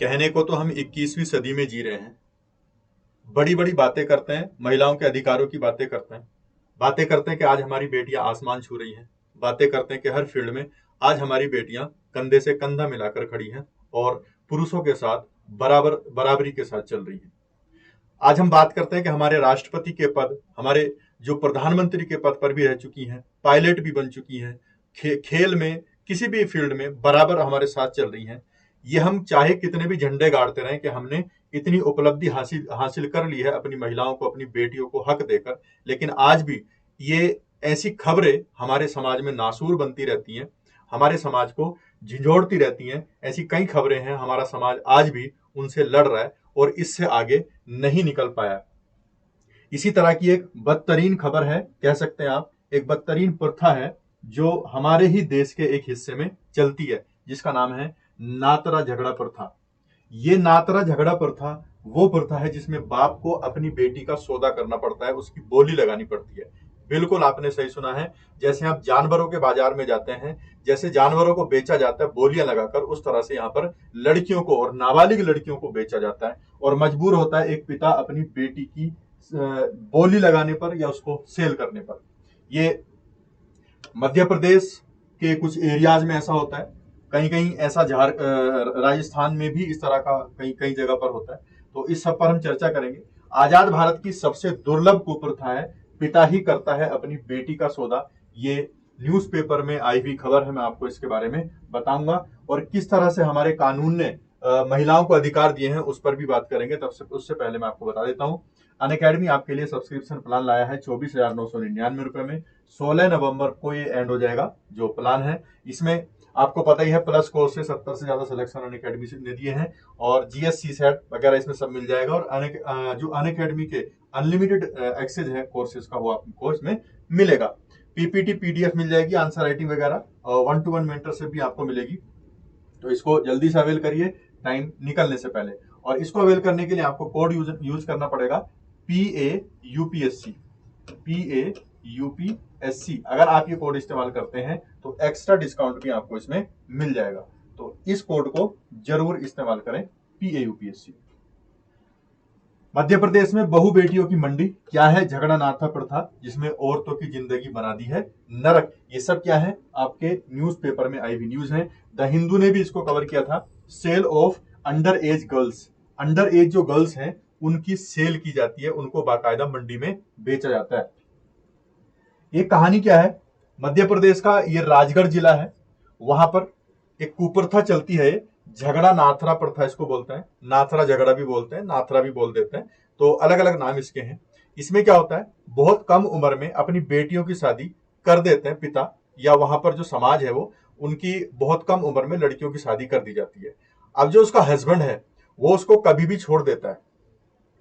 कहने को तो हम 21वीं सदी में जी रहे हैं। बड़ी बड़ी बातें करते हैं, महिलाओं के अधिकारों की बातें करते हैं कि आज हमारी बेटियां आसमान छू रही हैं। बातें करते हैं कि हर फील्ड में आज हमारी बेटियां कंधे से कंधा मिलाकर खड़ी हैं और पुरुषों के साथ बराबरी के साथ चल रही हैं। आज हम बात करते हैं कि हमारे राष्ट्रपति के पद, हमारे जो प्रधानमंत्री के पद पर भी रह चुकी हैं, पायलट भी बन चुकी हैं, खेल में किसी भी फील्ड में बराबर हमारे साथ चल रही हैं। ये हम चाहे कितने भी झंडे गाड़ते रहें कि हमने इतनी उपलब्धि हासिल हासिल कर ली है अपनी महिलाओं को, अपनी बेटियों को हक देकर, लेकिन आज भी ये ऐसी खबरें हमारे समाज में नासूर बनती रहती हैं, हमारे समाज को झिझोड़ती रहती हैं। ऐसी कई खबरें हैं, हमारा समाज आज भी उनसे लड़ रहा है और इससे आगे नहीं निकल पाया। इसी तरह की एक बदतरीन खबर है, कह सकते हैं आप, एक बदतरीन प्रथा है जो हमारे ही देश के एक हिस्से में चलती है, जिसका नाम है नातरा झगड़ा प्रथा। ये नातरा झगड़ा प्रथा वो प्रथा है जिसमें बाप को अपनी बेटी का सौदा करना पड़ता है, उसकी बोली लगानी पड़ती है। बिल्कुल आपने सही सुना है। जैसे आप जानवरों के बाजार में जाते हैं, जैसे जानवरों को बेचा जाता है बोलियां लगाकर, उस तरह से यहाँ पर लड़कियों को और नाबालिग लड़कियों को बेचा जाता है और मजबूर होता है एक पिता अपनी बेटी की बोली लगाने पर या उसको सेल करने पर। ये मध्य प्रदेश के कुछ एरियाज में ऐसा होता है, कहीं कहीं ऐसा राजस्थान में भी इस तरह का कई कई जगह पर होता है। तो इस सब पर हम चर्चा करेंगे। आजाद भारत की सबसे दुर्लभ कुप्रथा है, पिता ही करता है अपनी बेटी का सौदा। ये न्यूज़पेपर में आई हुई खबर है, मैं आपको इसके बारे में बताऊंगा और किस तरह से हमारे कानून ने महिलाओं को अधिकार दिए हैं उस पर भी बात करेंगे। तब से उससे पहले मैं आपको बता देता हूं, अनअकैडमी आपके लिए सब्सक्रिप्शन प्लान लाया है 24,999 रुपए में। 16 नवंबर को ये एंड हो जाएगा जो प्लान है। इसमें आपको पता ही है प्लस कोर्स से 70 से ज्यादा सिलेक्शन अनअकैडमी ने दिए हैं और जीएससी सेट वगैरह इसमें सब मिल जाएगा। और जो अनअकैडमी के अनलिमिटेड एक्सेस है कोर्सेज का, वो आपको इसमें मिलेगा। पीपीटी पीडीएफ मिल जाएगी, आंसर राइटिंग वगैरह, 1-to-1 मेंटरशिप भी आपको मिलेगी। तो इसको जल्दी से अवेल करिए टाइम निकलने से पहले। और इसको अवेल करने के लिए आपको कोड यूज करना पड़ेगा PAUPSC। PAUPSC अगर आप ये कोड इस्तेमाल करते हैं तो एक्स्ट्रा डिस्काउंट भी आपको इसमें मिल जाएगा। तो इस कोड को जरूर इस्तेमाल करें, PAUPSC। मध्य प्रदेश में बहु बेटियों की मंडी क्या है? झगड़ा नाथा प्रथा जिसमें औरतों की जिंदगी बना दी है नरक। ये सब क्या है? आपके न्यूज़पेपर में आई हुई न्यूज है। द हिंदू ने भी इसको कवर किया था। Sale of under age girls, under age जो गर्ल्स हैं उनकी सेल की जाती है, उनको बाकायदा मंडी में बेचा जाता है। ये कहानी क्या है? मध्य प्रदेश का ये राजगढ़ जिला है, वहां पर एक कुप्रथा चलती है, झगड़ा नाथरा प्रथा इसको बोलते हैं। नाथरा झगड़ा भी बोलते हैं, नाथरा भी बोल देते हैं, तो अलग अलग नाम इसके हैं। इसमें क्या होता है, बहुत कम उम्र में अपनी बेटियों की शादी कर देते हैं पिता, या वहां पर जो समाज है वो उनकी बहुत कम उम्र में लड़कियों की शादी कर दी जाती है। अब जो उसका हस्बैंड है वो उसको कभी भी छोड़ देता है,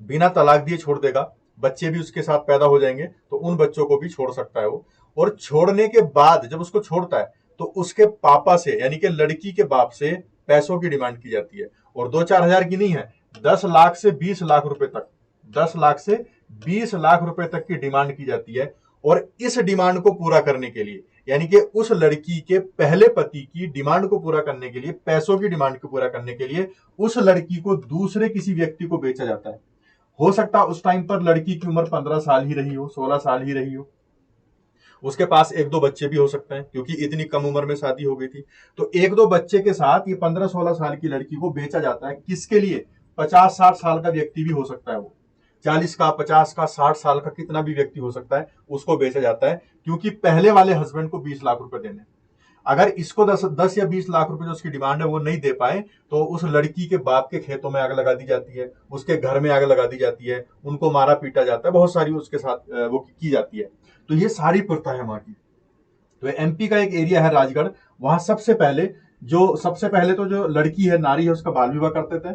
बिना तलाक दिए छोड़ देगा। बच्चे भी उसके साथ पैदा हो जाएंगे तो उन बच्चों को भी छोड़ सकता है वो। और छोड़ने के बाद जब उसको छोड़ता है तो उसके पापा से, यानी कि लड़की के बाप से पैसों की डिमांड की जाती है। और 2-4 हजार की नहीं है, 10 लाख से 20 लाख रुपए तक, 10 लाख से 20 लाख रुपए तक की डिमांड की जाती है। और इस डिमांड को पूरा करने के लिए, यानी कि उस लड़की के पहले पति की डिमांड को पूरा करने के लिए, पैसों की डिमांड को पूरा करने के लिए उस लड़की को दूसरे किसी व्यक्ति को बेचा जाता है। हो सकता है उस टाइम पर लड़की की उम्र 15 साल ही रही हो, 16 साल ही रही हो, उसके पास 1-2 बच्चे भी हो सकते हैं क्योंकि इतनी कम उम्र में शादी हो गई थी। तो 1-2 बच्चे के साथ ये 15-16 साल की लड़की को बेचा जाता है। किसके लिए? 50-60 साल का व्यक्ति भी हो सकता है, वो 40 का, 50 का, 60 साल का, कितना भी व्यक्ति हो सकता है, उसको बेचा जाता है क्योंकि पहले वाले हस्बैंड को 20 लाख रुपए देने। अगर इसको 10 या 20 लाख रुपए जो उसकी डिमांड है वो नहीं दे पाए तो उस लड़की के बाप के खेतों में आग लगा दी जाती है, उसके घर में आग लगा दी जाती है, उनको मारा पीटा जाता है, बहुत सारी उसके साथ वो की जाती है। तो ये सारी प्रथा है वहां की। तो एमपी का एक एरिया है राजगढ़, वहां सबसे पहले तो जो लड़की है, नारी है, उसका बाल विवाह करते थे।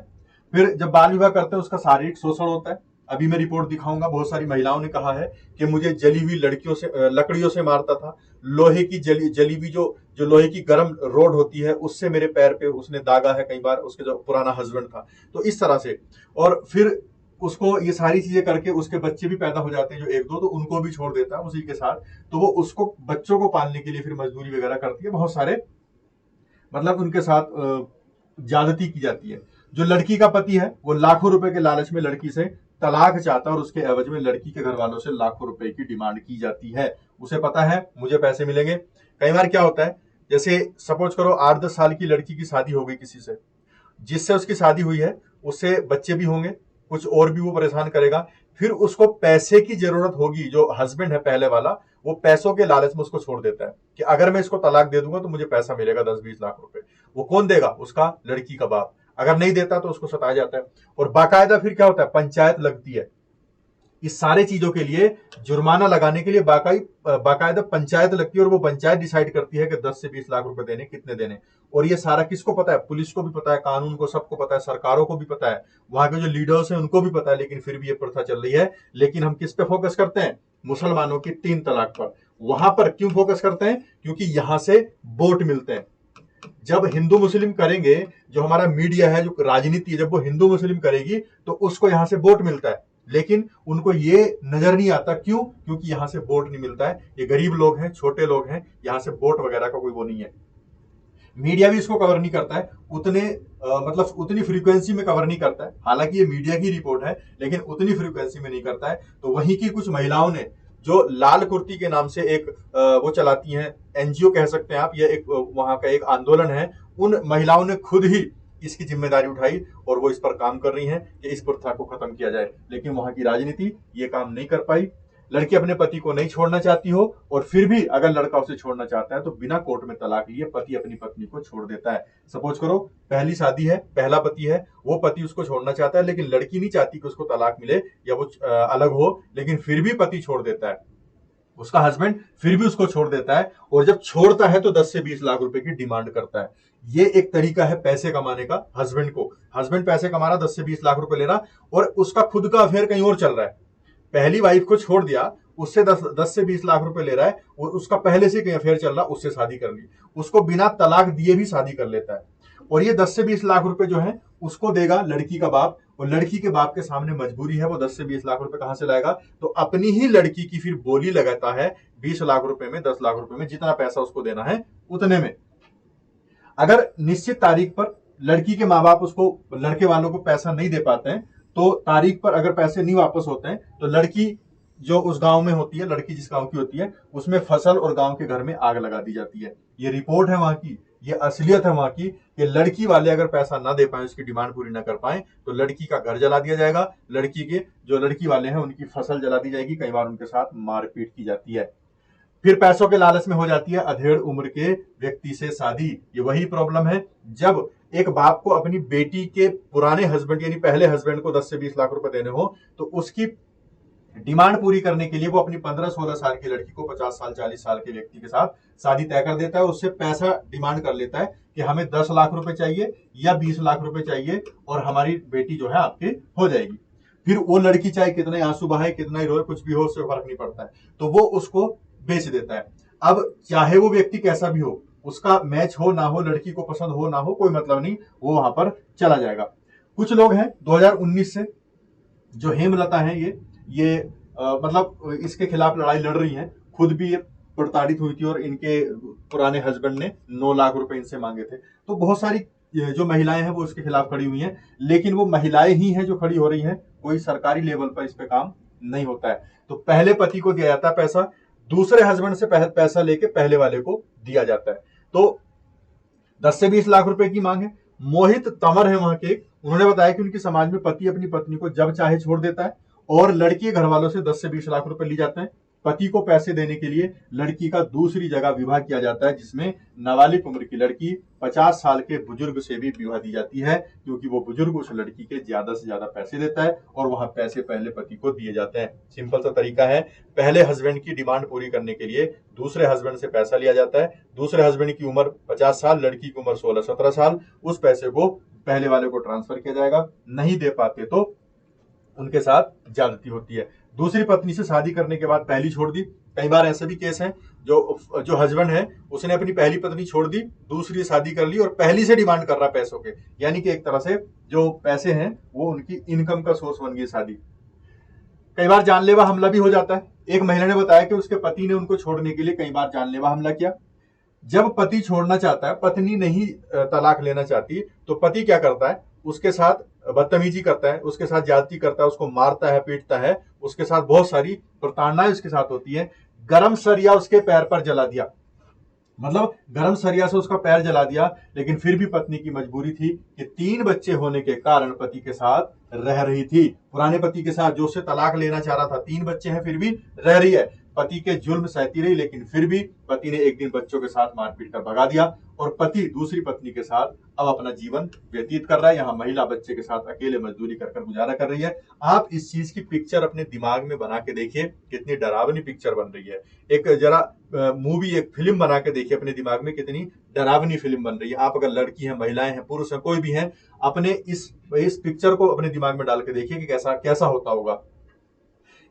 फिर जब बाल विवाह करते हैं उसका शारीरिक शोषण होता है। अभी मैं रिपोर्ट दिखाऊंगा, बहुत सारी महिलाओं ने कहा है कि मुझे जली हुई लकड़ियों से मारता था, लोहे की जली हुई जो लोहे की गर्म रोड होती है उससे मेरे पैर पे उसने दागा है कई बार, उसके जो पुराना हस्बैंड था। तो इस तरह से, और फिर उसको ये सारी चीजें करके उसके बच्चे भी पैदा हो जाते हैं जो 1-2, तो उनको भी छोड़ देता है उसी के साथ। तो वो उसको बच्चों को पालने के लिए फिर मजदूरी वगैरह करती है, बहुत सारे मतलब उनके साथ ज्यादती की जाती है। जो लड़की का पति है वो लाखों रुपए के लालच में लड़की से तलाक चाहता है और उसके एवज में लड़की के घर वालों से लाखों रुपए की डिमांड की जाती है। उसे पता है मुझे पैसे मिलेंगे। कई बार क्या होता है, जैसे सपोज करो 8-10 साल की लड़की की शादी हो गई किसी से, जिससे उसकी शादी हुई है उससे बच्चे भी होंगे, कुछ और भी वो परेशान करेगा, फिर उसको पैसे की जरूरत होगी। जो हस्बैंड है पहले वाला, वो पैसों के लालच में उसको छोड़ देता है कि अगर मैं इसको तलाक दे दूंगा तो मुझे पैसा मिलेगा 10-20 लाख रुपए। वो कौन देगा? उसका लड़की का बाप। अगर नहीं देता तो उसको सताया जाता है और बाकायदा फिर क्या होता है, पंचायत लगती है। इस सारे चीजों के लिए जुर्माना लगाने के लिए बाकायदा पंचायत लगती है और वो पंचायत डिसाइड करती है कि 10 से 20 लाख रुपए देने, कितने देने। और ये सारा किसको पता है? पुलिस को भी पता है, कानून को सबको पता है, सरकारों को भी पता है, वहां के जो लीडर्स हैं उनको भी पता है, लेकिन फिर भी ये प्रथा चल रही है। लेकिन हम किस पे फोकस करते हैं? मुसलमानों की 3 तलाक पर। वहां पर क्यों फोकस करते हैं? क्योंकि यहां से वोट मिलते हैं। जब हिंदू मुस्लिम करेंगे, जो हमारा मीडिया है, जो राजनीति है, जब वो हिंदू मुस्लिम करेगी तो उसको यहां से वोट मिलता है। लेकिन उनको ये नजर नहीं आता, क्यों? क्योंकि यहां से वोट नहीं मिलता है। ये गरीब लोग हैं, छोटे लोग हैं, यहां से वोट वगैरह का कोई वो नहीं है। मीडिया भी इसको कवर नहीं करता है उतने मतलब उतनी फ्रीक्वेंसी में कवर नहीं करता है। हालांकि ये मीडिया की रिपोर्ट है, लेकिन उतनी फ्रीक्वेंसी में नहीं करता है। तो वहीं की कुछ महिलाओं ने, जो लाल कुर्ती के नाम से एक वो चलाती हैं, एनजीओ कह सकते हैं आप, ये एक वहां का एक आंदोलन है, उन महिलाओं ने खुद ही इसकी जिम्मेदारी उठाई और वो इस पर काम कर रही हैं कि इस प्रथा को खत्म किया जाए। लेकिन वहां की राजनीति ये काम नहीं कर पाई। लड़की अपने पति को नहीं छोड़ना चाहती हो और फिर भी अगर लड़का उसे छोड़ना चाहता है तो बिना कोर्ट में तलाक लिए पति अपनी पत्नी को छोड़ देता है। सपोज करो पहली शादी है, पहला पति है, वो पति उसको छोड़ना चाहता है, लेकिन लड़की नहीं चाहती कि उसको तलाक मिले या वो अलग हो, लेकिन फिर भी पति छोड़ देता है, उसका हस्बैंड फिर भी उसको छोड़ देता है। और जब छोड़ता है तो 10 से 20 लाख रुपए की डिमांड करता है। ये एक तरीका है पैसे कमाने का। हस्बैंड पैसे कमा रहा, 10 से 20 लाख रुपए ले रहा और उसका खुद का अफेयर कहीं और चल रहा है। पहली वाइफ को छोड़ दिया, उससे 10 से 20 लाख रुपए ले रहा है और उसका पहले से कहीं अफेयर चल रहा, उससे शादी कर ली, उसको बिना तलाक दिए भी शादी कर लेता है। और ये 10 से 20 लाख रुपए जो है उसको देगा लड़की का बाप, और लड़की के बाप के सामने मजबूरी है, वो 10 से 20 लाख रुपए कहां से लाएगा? तो अपनी ही लड़की की फिर बोली लगाता है 20 लाख रुपए में, 10 लाख रुपए में, जितना पैसा उसको देना है उतने में। अगर निश्चित तारीख पर लड़की के माँ बाप उसको, लड़के वालों को पैसा नहीं दे पाते हैं, तो तारीख पर अगर पैसे नहीं वापस होते हैं तो लड़की जो उस गांव में होती है, लड़की जिस गांव की होती है, उसमें फसल और गांव के घर में आग लगा दी जाती है। ये रिपोर्ट है वहां की, ये असलियत है वहां की, कि लड़की वाले अगर पैसा ना दे पाए, उसकी डिमांड पूरी ना कर पाए, तो लड़की का घर जला दिया जाएगा, लड़की के जो लड़की वाले हैं उनकी फसल जला दी जाएगी, कई बार उनके साथ मारपीट की जाती है। फिर पैसों के लालच में हो जाती है अधेड़ उम्र के व्यक्ति से शादी। ये वही प्रॉब्लम है, जब एक बाप को अपनी बेटी के पुराने हस्बैंड यानी पहले हस्बैंड को 10 से 20 लाख रुपए देने हो, तो उसकी डिमांड पूरी करने के लिए वो अपनी 15-16 साल की लड़की को 50 साल 40 साल के व्यक्ति के साथ शादी तय कर देता है। उससे पैसा डिमांड कर लेता है कि हमें 10 लाख रुपए चाहिए या 20 लाख रुपए चाहिए और हमारी बेटी जो है आपके हो जाएगी। फिर वो लड़की चाहे कितना ही आंसू बहाए, कितना ही रोए, कुछ भी हो, उससे फर्क नहीं पड़ता है, तो वो उसको बेच देता है। अब चाहे वो व्यक्ति कैसा भी हो, उसका मैच हो ना हो, लड़की को पसंद हो ना हो, कोई मतलब नहीं, वो वहां पर चला जाएगा। कुछ लोग हैं 2019 से, जो हेमलता है, ये मतलब इसके खिलाफ लड़ाई लड़ रही हैं, खुद भी ये प्रताड़ित हुई थी और इनके पुराने हस्बैंड ने 9 लाख रुपए इनसे मांगे थे। तो बहुत सारी जो महिलाएं हैं वो इसके खिलाफ खड़ी हुई हैं, लेकिन वो महिलाएं ही हैं जो खड़ी हो रही हैं, कोई सरकारी लेवल पर इस पे काम नहीं होता है। तो पहले पति को दिया जाता है पैसा, दूसरे हस्बैंड से पैसा लेके पहले वाले को दिया जाता है। तो 10 से 20 लाख रुपए की मांग है। मोहित तंवर है वहां के, उन्होंने बताया कि उनके समाज में पति अपनी पत्नी को जब चाहे छोड़ देता है और लड़की घर वालों से 10 से 20 लाख रुपए ली जाते हैं। पति को पैसे देने के लिए लड़की का दूसरी जगह विवाह किया जाता है, जिसमें नाबालिग उम्र की लड़की 50 साल के बुजुर्ग से भी विवाह दी जाती है, क्योंकि वो बुजुर्ग उस लड़की के ज्यादा से ज्यादा पैसे देता है और वहां पैसे पहले पति को दिए जाते हैं। सिंपल सा तरीका है, पहले हस्बैंड की डिमांड पूरी करने के लिए दूसरे हस्बैंड से पैसा लिया जाता है। दूसरे हस्बैंड की उम्र 50 साल, लड़की की उम्र 16-17 साल, उस पैसे को पहले वाले को ट्रांसफर किया जाएगा। नहीं दे पाते तो उनके साथ ज्यादती होती है। दूसरी पत्नी से शादी करने के बाद पहली छोड़ दी। कई बार ऐसे भी केस हैं, जो हस्बैंड है उसने अपनी पहली पत्नी छोड़ दी, दूसरी शादी कर ली और पहली से डिमांड कर रहा पैसों के, यानी कि एक तरह से जो पैसे हैं वो उनकी इनकम का सोर्स बन गई शादी। कई बार जानलेवा हमला भी हो जाता है। एक महिला ने बताया कि उसके पति ने उनको छोड़ने के लिए कई बार जानलेवा हमला किया। जब पति छोड़ना चाहता है, पत्नी नहीं तलाक लेना चाहती, तो पति क्या करता है, उसके साथ बदतमीजी करता है, उसके साथ ज्यादती करता है, उसको मारता है, पीटता है, उसके साथ बहुत सारी प्रताड़नाएं उसके साथ होती है। गरम सरिया उसके पैर पर जला दिया, मतलब गरम सरिया से उसका पैर जला दिया, लेकिन फिर भी पत्नी की मजबूरी थी कि 3 बच्चे होने के कारण पति के साथ रह रही थी, पुराने पति के साथ जो उससे तलाक लेना चाह रहा था। 3 बच्चे हैं फिर भी रह रही है, पति के जुल्म सहती रही, लेकिन फिर भी पति ने एक दिन बच्चों के साथ मारपीट कर भगा दिया और पति दूसरी पत्नी के साथ अब अपना जीवन व्यतीत कर रहा है। यहाँ महिला बच्चे के साथ अकेले मजदूरी कर गुजारा कर रही है। आप इस चीज की पिक्चर अपने दिमाग में बना के देखिए, कितनी डरावनी पिक्चर बन रही है। एक जरा मूवी, एक फिल्म बना के देखिए अपने दिमाग में, कितनी डरावनी फिल्म बन रही है। आप अगर लड़की हैं, महिलाएं हैं, पुरुष हैं, कोई भी हैं, अपने इस पिक्चर को अपने दिमाग में डाल के देखिए कि कैसा होता होगा।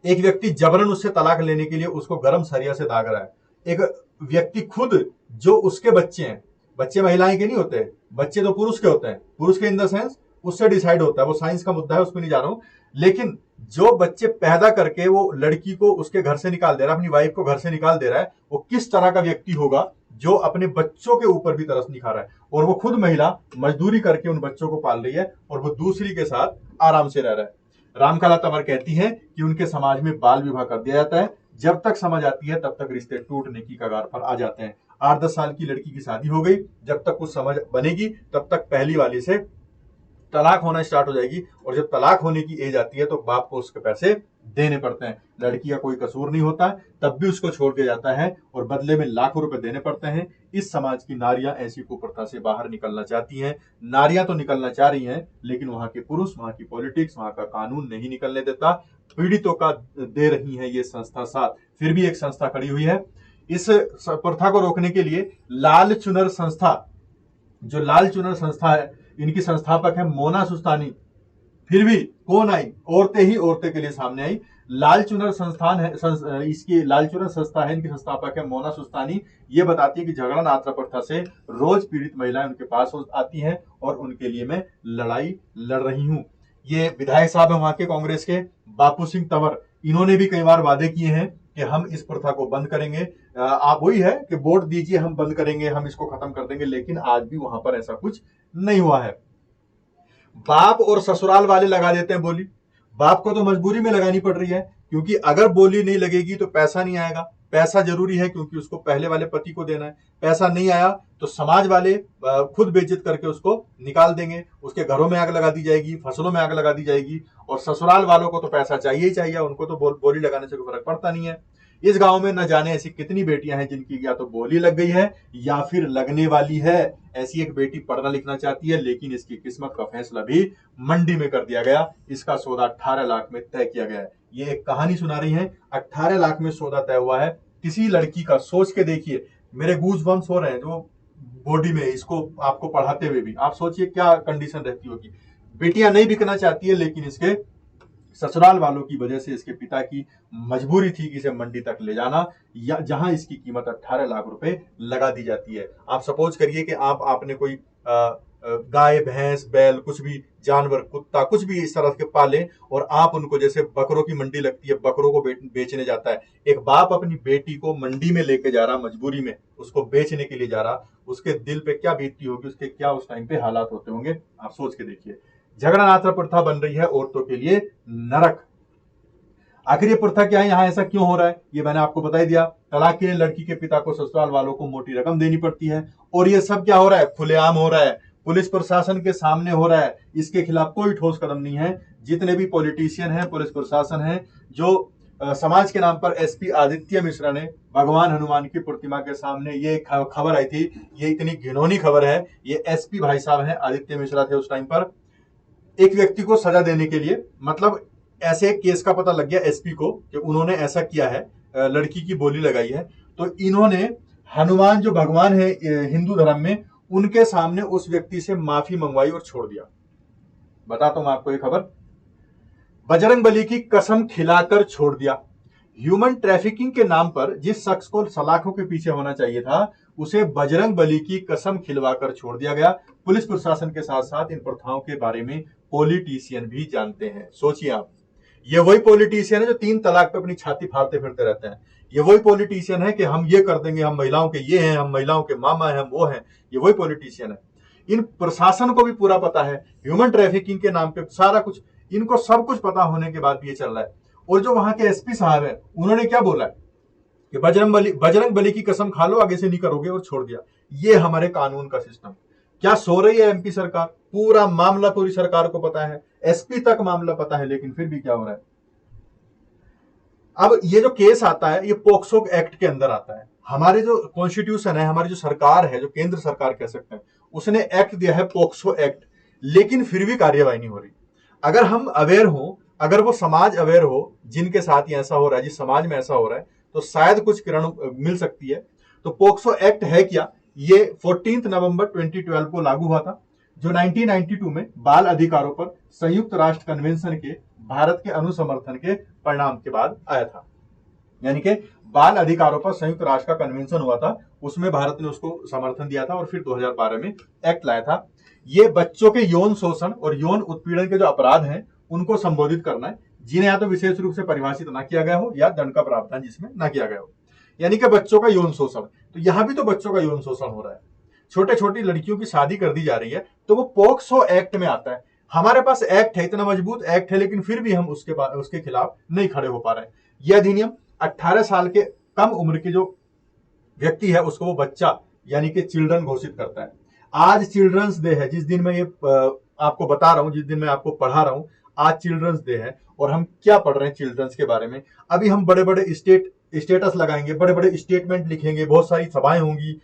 एक व्यक्ति जबरन उससे तलाक लेने के लिए उसको गर्म सरिया से दाग रहा है। एक व्यक्ति खुद, जो उसके बच्चे हैं, बच्चे महिलाएं के नहीं होते, बच्चे तो पुरुष के होते हैं, पुरुष के इन द सेंस उससे डिसाइड होता है, वो साइंस का मुद्दा है, उसमें नहीं जा रहा हूं, लेकिन जो बच्चे पैदा करके वो लड़की को उसके घर से निकाल दे रहा है, अपनी वाइफ को घर से निकाल दे रहा है, वो किस तरह का व्यक्ति होगा जो अपने बच्चों के ऊपर भी तरस नहीं खा रहा है, और वो खुद महिला मजदूरी करके उन बच्चों को पाल रही है और वो दूसरी के साथ आराम से रह रहा है। रामकला तंवर कहती हैं कि उनके समाज में बाल विवाह कर दिया जाता है, जब तक समझ आती है तब तक रिश्ते टूटने की कगार पर आ जाते हैं। 8-10 साल की लड़की की शादी हो गई, जब तक कुछ समझ बनेगी तब तक पहली वाली से तलाक होना स्टार्ट हो जाएगी, और जब तलाक होने की एज आती है तो बाप को उसके पैसे देने पड़ते हैं। लड़की का कोई कसूर नहीं होता, तब भी उसको छोड़ दिया जाता है और बदले में लाखों रुपए देने पड़ते हैं। इस समाज की नारियां ऐसी कुप्रथा से बाहर निकलना चाहती हैं। नारियां तो निकलना चाह रही हैं, लेकिन वहां के पुरुष, वहां की पॉलिटिक्स, वहां का कानून नहीं निकलने देता। पीड़ितों का दे रही है ये संस्था साथ। फिर भी एक संस्था खड़ी हुई है इस प्रथा को रोकने के लिए, लाल चुनर संस्था। जो लाल चुनर संस्था है, इनकी संस्थापक है मोना सुस्तानी। फिर भी कौन आई? औरतें ही औरतें के लिए सामने आई। लाल चुनर संस्थान है, इसकी लाल चुनर संस्था है, इनकी संस्थापक है मोना सुस्तानी। ये बताती है कि झगड़ा नात्रा प्रथा से रोज पीड़ित महिलाएं उनके पास आती हैं और उनके लिए मैं लड़ाई लड़ रही हूं। ये विधायक साहब है वहां के कांग्रेस के, बापू सिंह तंवर। इन्होंने भी कई बार वादे किए हैं कि हम इस प्रथा को बंद करेंगे। आप वही है कि वोट दीजिए, हम बंद करेंगे, हम इसको खत्म कर देंगे, लेकिन आज भी वहां पर ऐसा कुछ नहीं हुआ है। बाप और ससुराल वाले लगा देते हैं बोली। बाप को तो मजबूरी में लगानी पड़ रही है, क्योंकि अगर बोली नहीं लगेगी तो पैसा नहीं आएगा। पैसा जरूरी है क्योंकि उसको पहले वाले पति को देना है। पैसा नहीं आया तो समाज वाले खुद बेइज्जत करके उसको निकाल देंगे, उसके घरों में आग लगा दी जाएगी, फसलों में आग लगा दी जाएगी। और ससुराल वालों को तो पैसा चाहिए ही चाहिए, उनको तो बोली लगाने से कोई फर्क पड़ता नहीं है। इस गांव में न जाने ऐसी कितनी बेटियां हैं जिनकी या तो बोली लग गई है या फिर लगने वाली है। ऐसी एक बेटी पढ़ना लिखना चाहती है, लेकिन इसकी किस्मत का फैसला भी मंडी में कर दिया गया। इसका सौदा 18 लाख में तय किया गया है। ये एक कहानी सुना रही है, 18 लाख में सौदा तय हुआ है किसी लड़की का। सोच के देखिए, मेरे गूज बम्स हो रहे हैं जो बॉडी में, इसको आपको पढ़ाते हुए भी। आप सोचिए क्या कंडीशन रहती होगी। बेटियां नहीं बिकना चाहती है, लेकिन इसके ससुराल वालों की वजह से इसके पिता की मजबूरी थी कि इसे मंडी तक ले जाना, या जहां इसकी कीमत 18 लाख रुपए लगा दी जाती है। आप सपोज करिए कि आपने कोई गाय, भैंस, बैल, कुछ भी जानवर, कुत्ता, कुछ भी इस तरह के पाले, और आप उनको, जैसे बकरों की मंडी लगती है, बकरों को बेचने जाता है। एक बाप अपनी बेटी को मंडी में लेके जा रहा, मजबूरी में उसको बेचने के लिए जा रहा, उसके दिल पे क्या बीतती होगी, उसके क्या उस टाइम पे हालात होते होंगे, आप सोच के देखिए। झगड़ा नात्रा प्रथा बन रही है औरतों के लिए नरक। आखिर ये प्रथा क्या है, यहाँ ऐसा क्यों हो रहा है, ये मैंने आपको बता ही दिया। तलाक के लिए लड़की के पिता को ससुराल वालों को मोटी रकम देनी पड़ती है, और ये सब क्या हो रहा है, खुलेआम हो रहा है, पुलिस प्रशासन के सामने हो रहा है। इसके खिलाफ कोई ठोस कदम नहीं है। जितने भी पॉलिटिशियन हैं, पुलिस प्रशासन है, जो समाज के नाम पर एसपी आदित्य मिश्रा ने भगवान हनुमान की प्रतिमा के सामने, ये खबर आई थी, ये इतनी घिनौनी खबर है। ये एसपी भाई साहब हैं, आदित्य मिश्रा थे उस टाइम पर। एक व्यक्ति को सजा देने के लिए, मतलब ऐसे केस का पता लग गया एसपी को कि उन्होंने ऐसा किया है, लड़की की बोली लगाई है, तो इन्होंने हनुमान जो भगवान है हिंदू धर्म में, उनके सामने उस व्यक्ति से माफी मंगवाई और छोड़ दिया। बताता हूं आपको ये खबर। बजरंगबली की कसम खिलाकर छोड़ दिया। ह्यूमन ट्रैफिकिंग के नाम पर जिस शख्स को सलाखों के पीछे होना चाहिए था, उसे बजरंगबली की कसम खिलवाकर छोड़ दिया गया। पुलिस प्रशासन के साथ साथ इन प्रथाओं के बारे में पॉलिटिशियन भी जानते हैं। सोचिए आप, ये वही पॉलिटिशियन है जो 3 तलाक पे अपनी छाती फाड़ते फिरते रहते हैं। ये वही पॉलिटिशियन है कि हम ये कर देंगे, हम महिलाओं के ये हैं, हम महिलाओं के मामा हैं, हम वो हैं। ये वही पॉलिटिशियन है। इन प्रशासन को भी पूरा पता है, ह्यूमन ट्रैफिकिंग के नाम पे सारा कुछ, इनको सब कुछ पता होने के बाद भी ये चल रहा है। और जो वहां के एसपी साहब है, उन्होंने क्या बोला है कि बजरंग बली की कसम खा लो, आगे से नहीं करोगे, और छोड़ दिया। ये हमारे कानून का सिस्टम। क्या सो रही है एमपी सरकार? पूरा मामला पूरी सरकार को पता है, एसपी तक मामला पता है, लेकिन फिर भी क्या हो रहा है। अब ये जो केस आता है, ये पोक्सो एक्ट के अंदर आता है। हमारे जो कॉन्स्टिट्यूशन है, हमारी जो सरकार है, जो केंद्र सरकार कह सकते हैं, उसने एक्ट दिया है पोक्सो एक्ट, लेकिन फिर भी कार्यवाही नहीं हो रही। अगर हम अवेयर हो, अगर वो समाज अवेयर हो जिनके साथ ये ऐसा हो रहा है, जिस समाज में ऐसा हो रहा है, तो शायद कुछ किरण मिल सकती है। तो पोक्सो एक्ट है क्या? ये 14 नवंबर 2012 को लागू हुआ था, जो 1992 में बाल अधिकारों पर संयुक्त राष्ट्र कन्वेंशन के भारत के अनुसमर्थन के परिणाम के बाद आया था। यानी कि बाल अधिकारों पर संयुक्त राष्ट्र का कन्वेंशन हुआ था, उसमें भारत ने उसको समर्थन दिया था और फिर 2012 में एक्ट लाया था। ये बच्चों के यौन शोषण और यौन उत्पीड़न के जो अपराध हैं, उनको संबोधित करना है, जिन्हें या तो विशेष रूप से परिभाषित ना किया गया हो या दंड का प्रावधान जिसमें ना किया गया हो। यानी कि बच्चों का यौन शोषण, तो यहां भी तो बच्चों का यौन शोषण हो रहा है। छोटे छोटी लड़कियों की शादी कर दी जा रही है, तो वो पोक्सो एक्ट में आता है। हमारे पास एक्ट है, इतना मजबूत एक्ट है, लेकिन फिर भी हम उसके खिलाफ नहीं खड़े हो पा रहे हैं। यह अधिनियम 18 साल के कम उम्र के जो व्यक्ति है, उसको वो बच्चा यानी कि चिल्ड्रन घोषित करता है। आज चिल्ड्रंस डे है, जिस दिन मैं ये आपको बता रहा हूं, जिस दिन मैं आपको पढ़ा रहा हूं, आज चिल्ड्रंस डे है। और हम क्या पढ़ रहे हैं चिल्ड्रंस के बारे में? अभी हम बड़े बड़े स्टेटस लगाएंगे, बड़े बड़े स्टेटमेंट लिखेंगे, बहुत सारी सभाएं होंगी,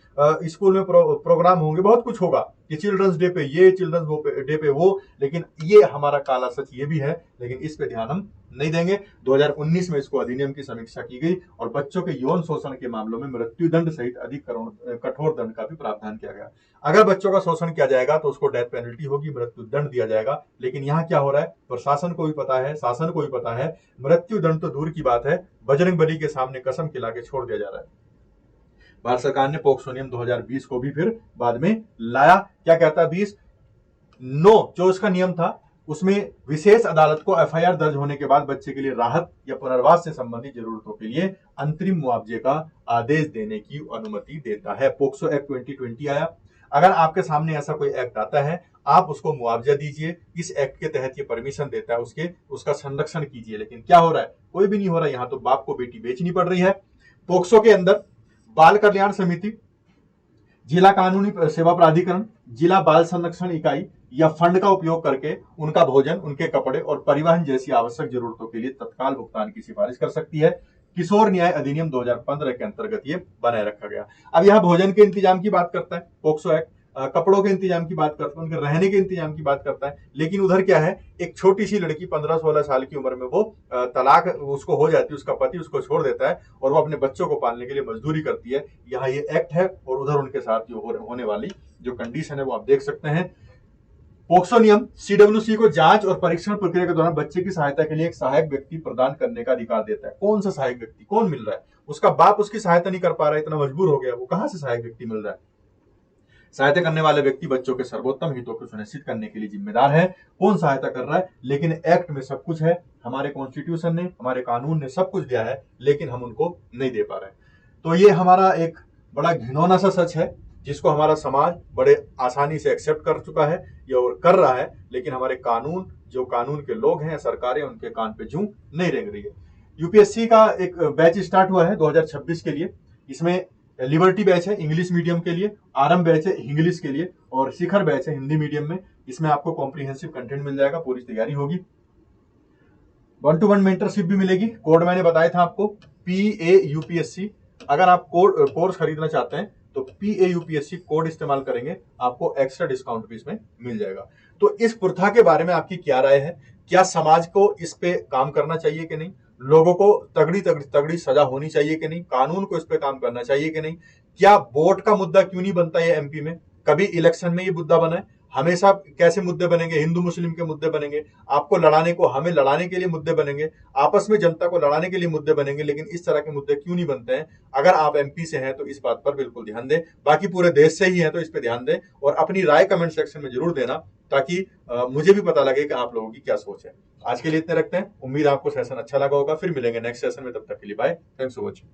स्कूल में प्रोग्राम होंगे, बहुत कुछ होगा कि चिल्ड्रंस डे पे ये, चिल्ड्रंस डे पे वो। लेकिन ये हमारा काला सच ये भी है, लेकिन इस पे ध्यान हम नहीं देंगे। 2019 में इसको अधिनियम की समीक्षा की गई और बच्चों के यौन शोषण के मामलों में मृत्युदंड सहित अधिक कठोर दंड का भी प्रावधान किया गया। अगर बच्चों का शोषण किया जाएगा तो उसको डेथ पेनल्टी होगी, मृत्युदंड दिया जाएगा। लेकिन यहाँ क्या हो रहा है, प्रशासन को भी पता है, शासन को भी पता है, मृत्युदंड तो दूर की बात है, बजरंग बली के सामने कसम खिला के छोड़ दिया जा रहा है। भारत सरकार ने पोक्सो नियम 2020 को भी फिर बाद में लाया। क्या कहता है 20? नो, जो उसका नियम था उसमें विशेष अदालत को एफआईआर दर्ज होने के बाद बच्चे के लिए राहत या पुनर्वास से संबंधित जरूरतों के लिए अंतरिम मुआवजे का आदेश देने की अनुमति देता है। पोक्सो एक्ट 2020 आया। अगर आपके सामने ऐसा कोई एक्ट आता है, आप उसको मुआवजा दीजिए। इस एक्ट के तहत ये परमिशन देता है, उसका संरक्षण कीजिए। लेकिन क्या हो रहा है? कोई भी नहीं हो रहा। यहाँ तो बाप को बेटी बेचनी पड़ रही है। पोक्सो के अंदर बाल कल्याण समिति, जिला कानूनी सेवा प्राधिकरण, जिला बाल संरक्षण इकाई या फंड का उपयोग करके उनका भोजन, उनके कपड़े और परिवहन जैसी आवश्यक जरूरतों के लिए तत्काल भुगतान की सिफारिश कर सकती है। किशोर न्याय अधिनियम 2015 के अंतर्गत ये बनाए रखा गया। अब यहाँ भोजन के इंतजाम की बात करता है पोक्सो एक्ट, कपड़ों के इंतजाम की बात करता है, उनके रहने के इंतजाम की बात करता है। लेकिन उधर क्या है, एक छोटी सी लड़की 15-16 साल की उम्र में वो तलाक उसको हो जाती है, उसका पति उसको छोड़ देता है और वो अपने बच्चों को पालने के लिए मजदूरी करती है। यहाँ ये एक्ट है और उधर उनके साथ होने वाली जो कंडीशन है वो आप देख सकते हैं। पोक्सो नियम सीडब्ल्यूसी को जांच और परीक्षण प्रक्रिया के दौरान बच्चे की सहायता के लिए एक सहायक व्यक्ति प्रदान करने का अधिकार देता है। कौन सा सहायक व्यक्ति? कौन मिल रहा है? उसका बाप उसकी सहायता नहीं कर पा रहा है, इतना मजबूर हो गया, वो कहां से सहायक व्यक्ति मिल रहा है? सहायता करने वाले व्यक्ति बच्चों के सर्वोत्तम हितों को सुनिश्चित करने के लिए जिम्मेदार है। कौन सहायता कर रहा है? लेकिन एक्ट में सब कुछ है, हमारे कॉन्स्टिट्यूशन ने, हमारे कानून ने सब कुछ दिया है, लेकिन हम उनको नहीं दे पा रहे। तो ये हमारा एक बड़ा घिनौना सा सच है, जिसको हमारा समाज बड़े आसानी से एक्सेप्ट कर चुका है या और कर रहा है। लेकिन हमारे कानून, जो कानून के लोग हैं, सरकारें, उनके कान पे जूं नहीं रेंग रही है। यूपीएससी का एक बैच स्टार्ट हुआ है 2026 के लिए। इसमें लिबर्टी बैच है इंग्लिश मीडियम के लिए, आरंभ बैच है इंग्लिश के लिए और शिखर बैच है हिंदी मीडियम में। इसमें आपको कॉम्प्रिहेंसिव कंटेंट मिल जाएगा, पूरी तैयारी होगी। 1-to-1 मेंटरशिप भी मिलेगी। कोड मैंने बताया था आपको, PAUPSC। अगर आप कोर्स खरीदना चाहते हैं तो PAUPSC कोड इस्तेमाल करेंगे, आपको एक्स्ट्रा डिस्काउंट भी इसमें मिल जाएगा। तो इस प्रथा के बारे में आपकी क्या राय है? क्या समाज को इस पे काम करना चाहिए कि नहीं? लोगों को तगड़ी सजा होनी चाहिए कि नहीं? कानून को इस पे काम करना चाहिए कि नहीं? क्या वोट का मुद्दा क्यों नहीं बनता है एमपी में? कभी इलेक्शन में ये मुद्दा बना है? हमेशा कैसे मुद्दे बनेंगे? हिंदू मुस्लिम के मुद्दे बनेंगे, आपको लड़ाने को, हमें लड़ाने के लिए मुद्दे बनेंगे, आपस में जनता को लड़ाने के लिए मुद्दे बनेंगे। लेकिन इस तरह के मुद्दे क्यों नहीं बनते हैं? अगर आप एमपी से हैं तो इस बात पर बिल्कुल ध्यान दें। बाकी पूरे देश से ही हैं तो इस पर ध्यान दें और अपनी राय कमेंट सेक्शन में जरूर देना, ताकि मुझे भी पता लगे कि आप लोगों की क्या सोच है। आज के लिए इतने रखते हैं। उम्मीद आपको सेशन अच्छा लगा होगा। फिर मिलेंगे नेक्स्ट सेशन में, तब तक के लिए बाय। Thanks for watching.